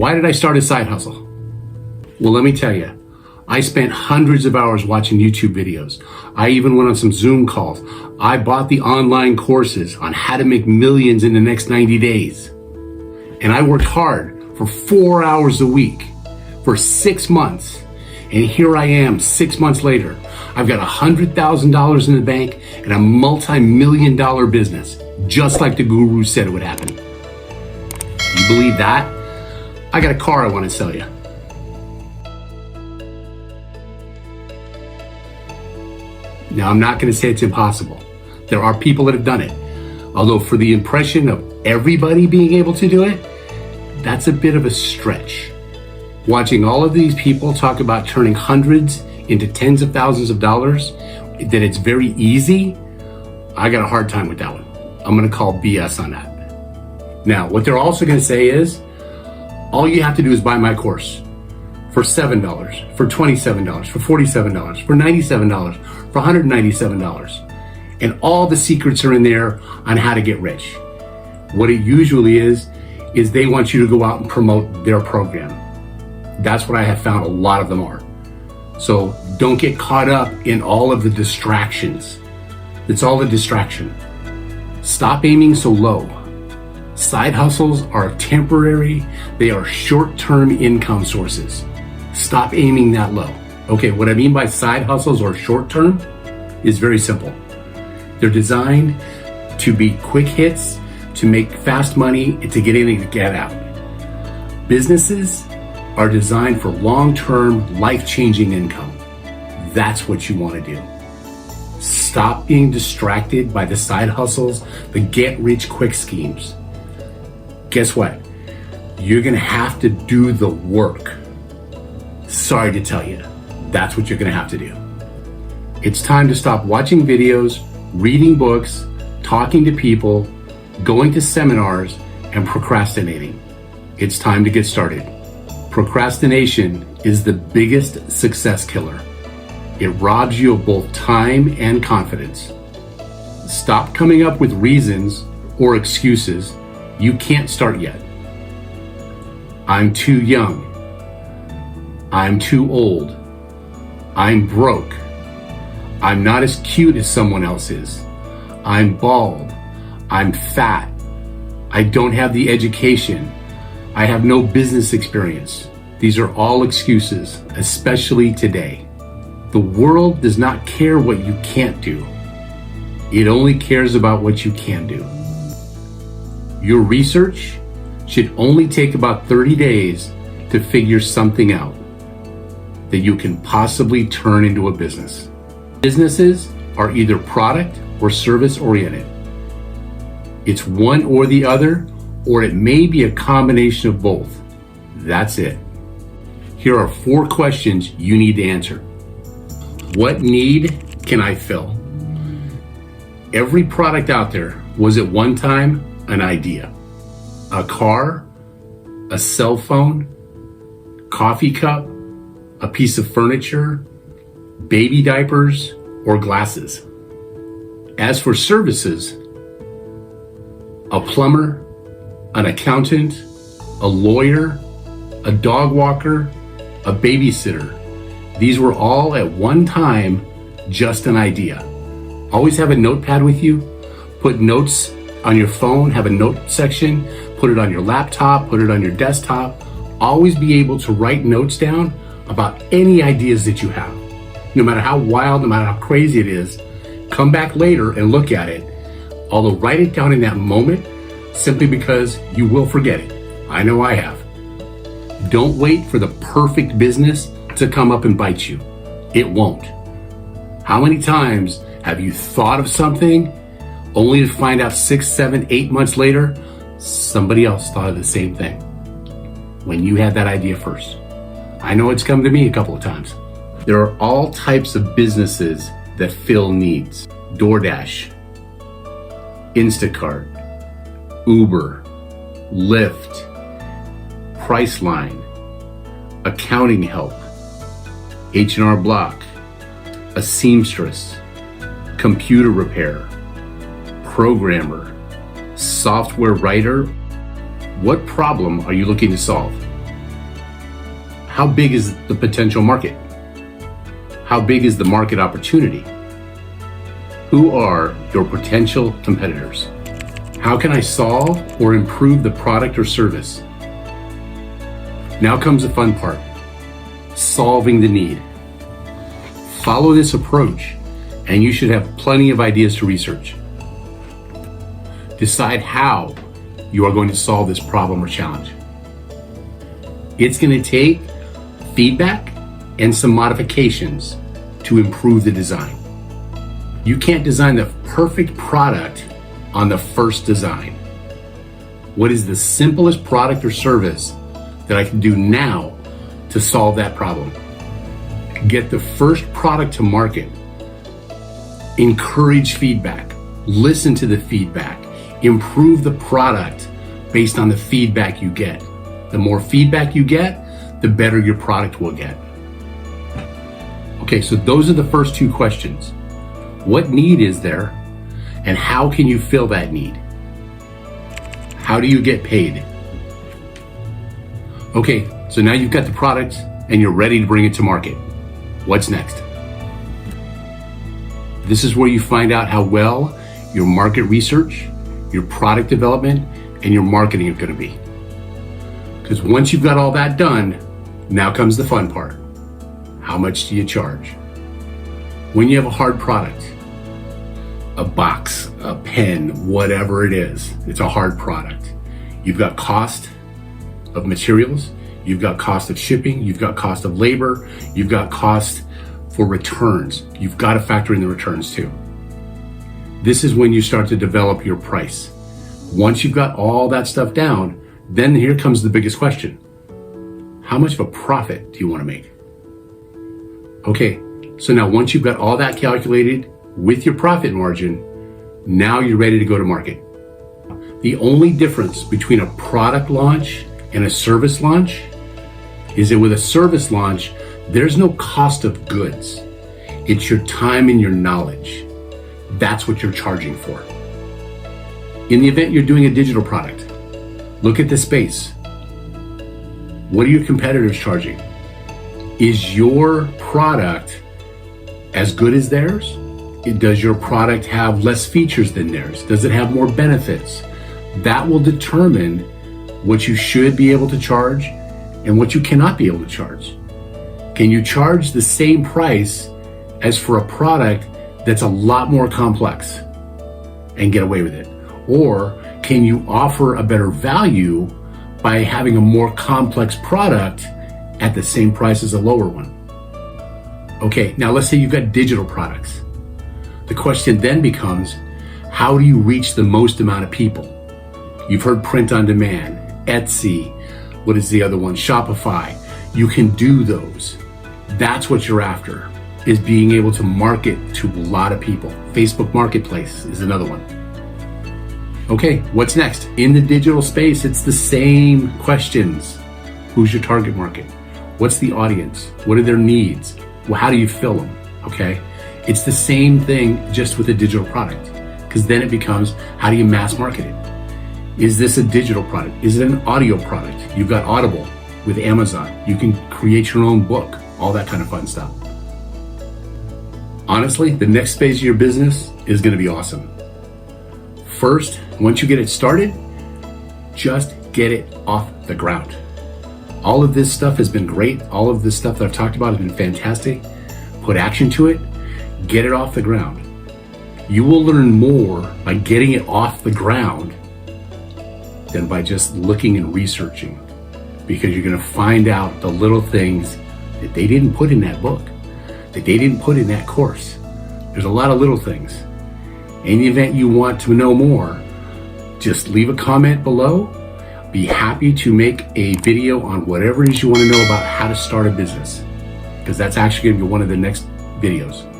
Why did I start a side hustle? Well, let me tell you, I spent hundreds of hours watching YouTube videos. I even went on some Zoom calls. I bought the online courses on how to make millions in the next 90 days. And I worked hard for 4 hours a week for 6 months. And here I am 6 months later. I've got $100,000 in the bank and a multi-million-dollar business, just like the guru said it would happen. You believe that? I got a car I want to sell you. Now, I'm not going to say it's impossible. There are people that have done it. Although for the impression of everybody being able to do it, that's a bit of a stretch. Watching all of these people talk about turning hundreds into tens of thousands of dollars, that it's very easy, I got a hard time with that one. I'm going to call BS on that. Now, what they're also going to say is, all you have to do is buy my course for $7, for $27, for $47, for $97, for $197. And all the secrets are in there on how to get rich. What it usually is they want you to go out and promote their program. That's what I have found a lot of them are. So don't get caught up in all of the distractions. It's all a distraction. Stop aiming so low. Side hustles are temporary. They are short-term income sources. Stop aiming that low. Okay, what I mean by side hustles or short-term is very simple. They're designed to be quick hits, to make fast money, and to get in and get out. Businesses are designed for long-term, life-changing income. That's what you want to do. Stop being distracted by the side hustles, the get-rich-quick schemes. Guess what? You're going to have to do the work. Sorry to tell you, that's what you're going to have to do. It's time to stop watching videos, reading books, talking to people, going to seminars, and procrastinating. It's time to get started. Procrastination is the biggest success killer. It robs you of both time and confidence. Stop coming up with reasons or excuses. You can't start yet. I'm too young. I'm too old. I'm broke. I'm not as cute as someone else is. I'm bald. I'm fat. I don't have the education. I have no business experience. These are all excuses, especially today. The world does not care what you can't do. It only cares about what you can do. Your research should only take about 30 days to figure something out that you can possibly turn into a business. Businesses are either product or service oriented. It's one or the other, or it may be a combination of both. That's it. Here are 4 questions you need to answer. What need can I fill? Every product out there was at one time an idea. A car, a cell phone, coffee cup, a piece of furniture, baby diapers, or glasses. As for services, a plumber, an accountant, a lawyer, a dog walker, a babysitter. These were all at one time just an idea. Always have a notepad with you. Put notes on your phone, have a note section, put it on your laptop, put it on your desktop. Always be able to write notes down about any ideas that you have. No matter how wild, no matter how crazy it is, come back later and look at it. Although write it down in that moment, simply because you will forget it. I know I have. Don't wait for the perfect business to come up and bite you. It won't. How many times have you thought of something only to find out 6, 7, 8 months later, somebody else thought of the same thing when you had that idea first? I know it's come to me a couple of times. There are all types of businesses that fill needs. DoorDash, Instacart, Uber, Lyft, Priceline, accounting help, H&R Block, a seamstress, computer repair, programmer, software writer. What problem are you looking to solve? How big is the potential market? How big is the market opportunity? Who are your potential competitors? How can I solve or improve the product or service? Now comes the fun part, solving the need. Follow this approach and you should have plenty of ideas to research. Decide how you are going to solve this problem or challenge. It's going to take feedback and some modifications to improve the design. You can't design the perfect product on the first design. What is the simplest product or service that I can do now to solve that problem? Get the first product to market. Encourage feedback. Listen to the feedback. Improve the product based on the feedback you get. The more feedback you get, the better your product will get. Okay, so those are the first two questions. What need is there? And how can you fill that need? How do you get paid? Okay, so now you've got the product and you're ready to bring it to market. What's next? This is where you find out how well your market research, your product development, and your marketing are going to be. Because once you've got all that done, now comes the fun part. How much do you charge? When you have a hard product, a box, a pen, whatever it is, it's a hard product. You've got cost of materials, you've got cost of shipping, you've got cost of labor, you've got cost for returns. You've got to factor in the returns too. This is when you start to develop your price. Once you've got all that stuff down, then here comes the biggest question. How much of a profit do you want to make? Okay, so now once you've got all that calculated with your profit margin, now you're ready to go to market. The only difference between a product launch and a service launch is that with a service launch, there's no cost of goods. It's your time and your knowledge. That's what you're charging for. In the event you're doing a digital product, look at the space. What are your competitors charging? Is your product as good as theirs? Does your product have less features than theirs? Does it have more benefits? That will determine what you should be able to charge and what you cannot be able to charge. Can you charge the same price as for a product that's a lot more complex and get away with it? Or can you offer a better value by having a more complex product at the same price as a lower one? Okay, now let's say you've got digital products. The question then becomes, how do you reach the most amount of people? You've heard print on demand, Etsy, what is the other one? Shopify. You can do those. That's what you're after, is being able to market to a lot of people. Facebook Marketplace is another one. Okay, what's next? In the digital space, it's the same questions. Who's your target market? What's the audience? What are their needs? Well, how do you fill them? Okay, it's the same thing just with a digital product, because then it becomes, how do you mass market it? Is this a digital product? Is it an audio product? You've got Audible with Amazon. You can create your own book, all that kind of fun stuff. Honestly, the next phase of your business is going to be awesome. First, once you get it started, just get it off the ground. All of this stuff has been great. All of this stuff that I've talked about has been fantastic. Put action to it, get it off the ground. You will learn more by getting it off the ground than by just looking and researching, because you're going to find out the little things that they didn't put in that book, that they didn't put in that course. There's a lot of little things. In the event you want to know more, just leave a comment below. Be happy to make a video on whatever it is you want to know about how to start a business, because that's actually going to be one of the next videos.